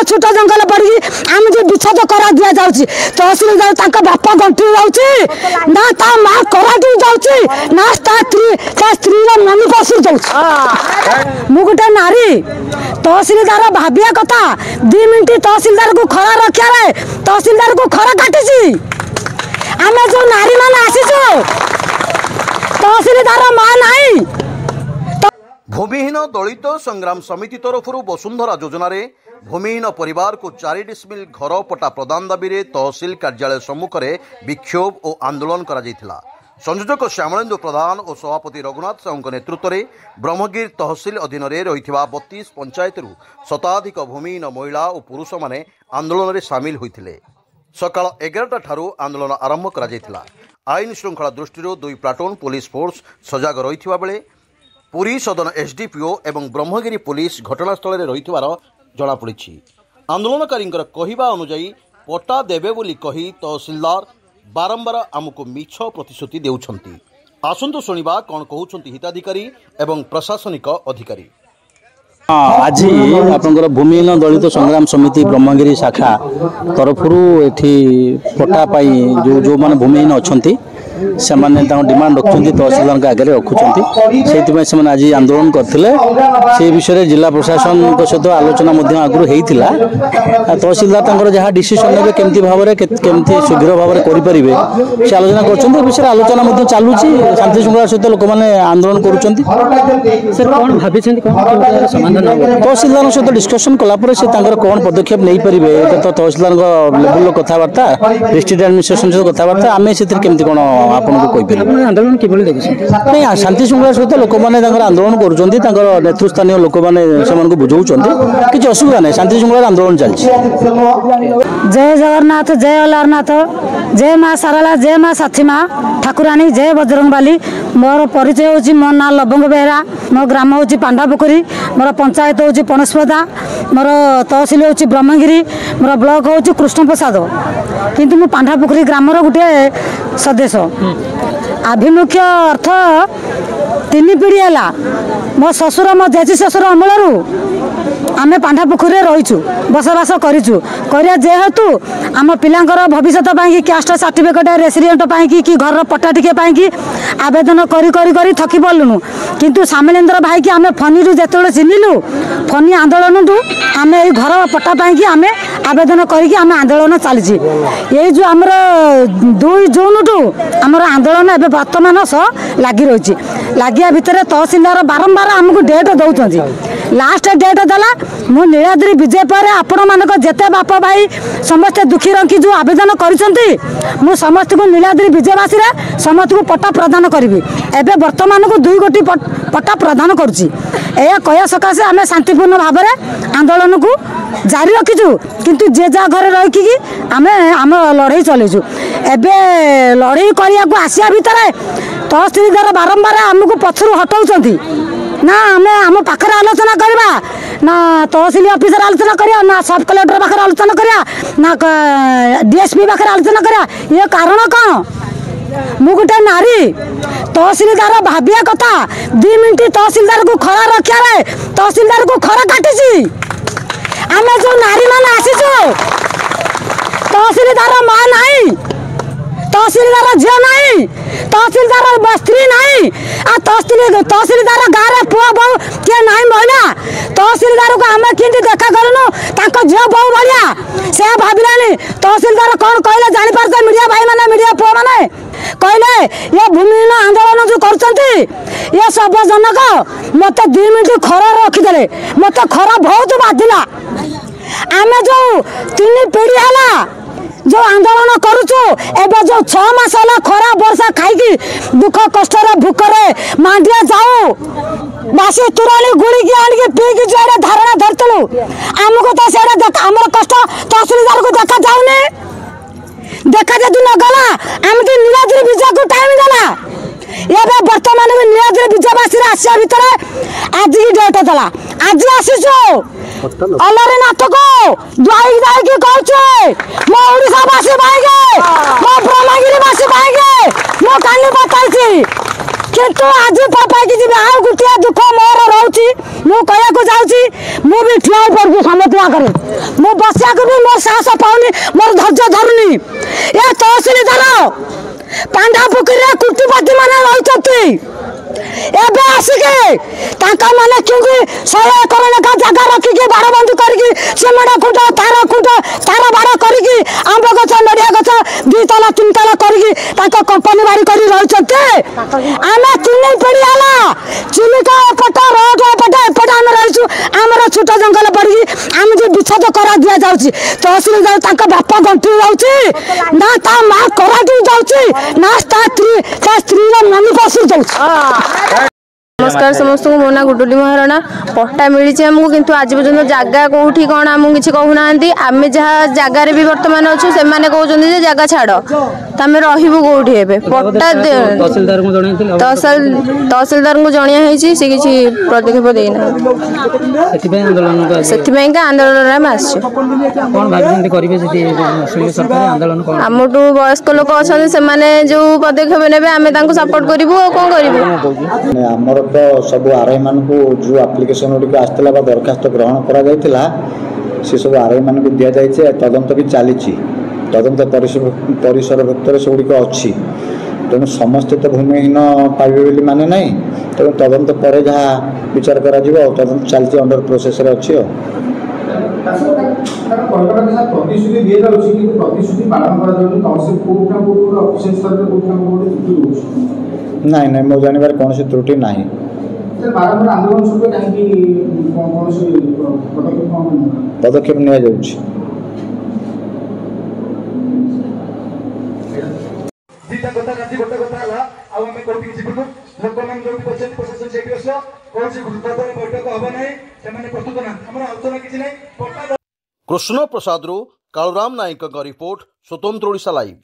छूट जंगल पड़ी आम जो विच्छेद करा दि जाऊँगी तहसिलदार बापा गंठी जाऊँगी ना ता माँ करा दी जाऊँगी ना स्त्री मन पशु जाऊँगी मु गोटे नारी तहसिलदार भाविया कथा 2 मिनट तहसिलदार को खरा रखा तहसिलदार को खरा काटी आम जो नारी मान आसीचु तहसिलदार माँ नहीं। भूमिहीन दलित संग्राम समिति तरफ वसुंधरा योजन भूमिहीन परिवार को 4 डिसमिल घर पट्टा प्रदान दाबी में तहसिल कार्यालय सम्मुख में विक्षोभ और आंदोलन करा संयोजक श्यामलेन्दु प्रधान और सभापति रघुनाथ साहू नेतृत्व में ब्रह्मगिर तहसिल अधीन में रही 32 पंचायत शताधिक भूमिहीन महिला और पुरुष माने आंदोलन में सामिल होते सकाल 11टा ठारू आंदोलन आरंभ करा आईन श्रृंखला दृष्टि 2 प्लाटून पुलिस फोर्स सजग रही बेले पुरी सदन एसडीपीओ एवं ब्रह्मगिरी पुलिस घटनास्थल में रही जमापड़ी। आंदोलनकारी कहवा अनुजाई पट्टा देवे बोली कही तहसिलदार बारंबार आमको मिछ प्रतिश्रुति देउछंती। आसंतु सुनिबा कौन कहउछंती हिताधिकारी एवं प्रशासनिक अधिकारी। आज आपंकर भूमिहीन दलित संग्राम समिति ब्रह्मगिरी शाखा तरफ पट्टा जो जो माने भूमिहीन अच्छा से डिमांड रखुच्च तहसिलदार आगे रखुच्च से आज आंदोलन करते से विषय जिला प्रशासन सहित आलोचना आगु होता तहसिलदार जहाँ डिसीजन ने केमती भाव में केमती शीघ्र भाव में करें से आलोचना कर विषय आलोचना चलुची शांति श्रृंखला सहित लोक मैंने आंदोलन कर तहसिलदार सहित डिस्कसन कलापर से कौन पदक्षेप नहीं पारे तो तहसिलदार लेवल कथबार्ता डिस्ट्रिक्ट एडमिनिस्ट्रेशन सहित कथबार्ता आम से केमती कौन आपको आंदोलन किभली नहीं शांति श्रृंखला सहित लोक मैंने आंदोलन कर नेतृस्थानीय लोक मैंने बुझाऊँ किसी असुविधा नहीं शांति श्रृंखला आंदोलन चलती। जय जगन्नाथ जय अलारनाथ जय माँ सारला जय माँ साथी माँ ठाकुराणी जय बजरंगबाली मोर परिचय हूँ मो ना लवंग बेहरा मो ग्राम हूँ पांडापुखुरी मोर पंचायत हूँ पणस्पदा मोर तहसिल हूँ ब्रह्मगिरी मोर ब्लॉक हूँ कृष्णप्रसाद किंतु मु पांडापुखुरी ग्रामर गोटे सदस्य आभिमुख्य अर्थ 3 पीढ़ी है मो ससुर मो जेजी ससुर अमल आम पांडापुखुरी रहीचु बसवास करिया जेहेतु आम पिलांकर भविष्य कास्ट सर्टिफिकेट रेसिडेंट कि घर पट्टा टिके आवेदन करी थकी पड़लुनु किंतु श्यामलेन्द्र भाई की आम फनी जो चिन्हलु फनी आंदोलन आम ये घर पट्टा आम आवेदन करके आम आंदोलन चली ये जो आमर 2 जून टू आमर आंदोलन एवं वर्तमान सह लगी रही लगिया भितर तहसिलदार बारंबार आमको डेट दौरान लास्ट डेट देला मु नीलाद्री विजय पर आपण मानक जेते बाप भाई समस्त दुखी रखी जो आवेदन करिसंती मु समस्त को नीलाद्री विजयवासी रे समस्त को पट्टा प्रदान करी एबे वर्तमान को 2 गोटी पट्टा प्रदान करुची एया कया सकासे आमे शांतिपूर्ण भाव में आंदोलन को जारी रखीचु किंतु जे जा घर रही आमे आम लड़ाई चलेचु एबे लड़ाई करिया को आसिया भितर तहसिलदार बारंबार आमको पछरु हटाउछंती ना आम आम पाखर आलोचना करवा ना तहसिल ऑफिसर आलोचना करिया ना सब कलेक्टर पाखर आलोचना करिया ना डीएसपी पाखर आलोचना करिया ये कारण कौन मु गोटे नारी तहसिलदार भाविया कथा 2 मिनट तहसिलदार को खरा रखा तहसिलदार को खरा काटी आम जो नारी मान आसीचु तहसिलदार माँ नहीं तहसिलदार झील नहीं तहसिलदार स्त्री नहीं तहसिलदार गाँव में पुआ बहु किए ना महिला तहसिलदार को आम कि देखा करूँ झील बहु भाया से भाविलानी तहसिलदार कौन कहले जापार मीडिया भाई मैंने मीडिया पुआ मैंने कहले ये भूमिहीन आंदोलन जो कर सबजनक मत 2 मिनट खरा रखीदे मत खरा बहुत बाधिला आम जो 3 पीढ़ी है जो आंदोलन करुचु एवं जो 6 मास है खरा वर्षा खाई दुख कष्ट भूकरे मांडिया जाऊ बासी तुराणी गुड़ी की आनिक पीकी जो धारणा धरतलु आमको तो से आम कष्ट तहसिलदार को देखा जाऊनी देखा जदि न गला आम तो नीलाद्री विजय को टाइम देला ये वर्तमान में नीलाद्री विजयवासी आसिया भितर आज की डेट देला आज आसीचु अलारनाथ को द्वाई दाई कहचे मो ओडिशावासी भाई गे मो ब्रह्मगिरीवासी भाई गे मो कानी बताइछि କିନ୍ତୁ ଆଜି ପାଇକି ଯିବି। ଆଉ ଗୋଟିଏ ଦୁଃଖ ମୋର ରହୁଛି, ମୁଁ କହିବାକୁ ଯାଉଛି, ମୁଁ ବି ଠିଆ ହେଇ ପଡୁଛି ସମସ୍ତଙ୍କ ଆଗରେ। ମୁଁ ବସିବାକୁ ବି ମୋର ସାହସ ପାଉନି, ମୋର ଧୈର୍ଯ୍ୟ ଧରୁନି। ଏ ତହସିଲଦାର ପାଣ୍ଡା ପୋଖରୀରେ କୁଟିପତି ମାନେ ରହିଛନ୍ତି। ଏବେ ଆସିକି ତାଙ୍କ ମାନେ କେମିତି 100 ଏକର ଲେଖା ଜାଗା ରଖିକି ବାଡ଼ବନ୍ଦି କରିକି ସିମେଣ୍ଟ ଖୁଣ୍ଟ ତାର ବାଡ଼ କରିକି ଆମ୍ବ ଗଛ ନଡ଼ିଆ ଗଛ 2 ତାଲା 3 ତାଲା କରିକି ତାଙ୍କ କମ୍ପାନୀ ବାଡ଼ି କରି ରହିଛନ୍ତି। ଆମେ 3 ପିଢ଼ି ହେଲା ଚିଲିକା ଏପଟ ରୋଡ ଏପଟେ ଆମେ ରହିଛୁ। ଆମର ଛୋଟ ଜଙ୍ଗଲ ପଡ଼ିକି ଆମକୁ ବିଚ୍ଛେଦ କରା ଦିଆଯାଉଛି। ତହସିଲଦାର ତାଙ୍କ ବାପା ଗଣ୍ଠି ଯାଉଛି ନା ତା ମା କରାଟି ଯାଉଛି ନା ତା ସ୍ତ୍ରୀର ମନି ପଶୁ ଯାଉଛି। नमस्कार समस्त को मो ना गुडुली महाराणा पट्टा मिली आमको किंतु आज पर्यंत जगह कौटी कौन आमको किसी कहूना आम जहाँ जगार भी बर्तमान अच्छु से कहते जगह छाड़ तो आम रही कौटी ए पट्टा तहसिलदार को जनिया से किसी पदक्षेप देना से आंदोलन आमठू वयस्क लोक अच्छा से जो पदक्षेप ने आम सपोर्ट करूँ कौन करूँ तो सब आरआई मान को जो एप्लिकेशन गुड़िक आसला दरखास्त ग्रहण करा से सब आरआई मान को दि जाए तदंत भी चली तदंत परिसर भर से गुड़िक अच्छी तेणु समस्ते तो भूमिहीन पाइबे बोली माने ना तेणु तदंत पर जहाँ विचार करा तदंत चलती अंडर प्रोसेस अच्छी ना ना मो जानवर कौन सी त्रुटि ना पदक्षेप नि कृष्ण प्रसाद कालुराम नायक रिपोर्ट स्वतंत्र ओडिशा लाइव।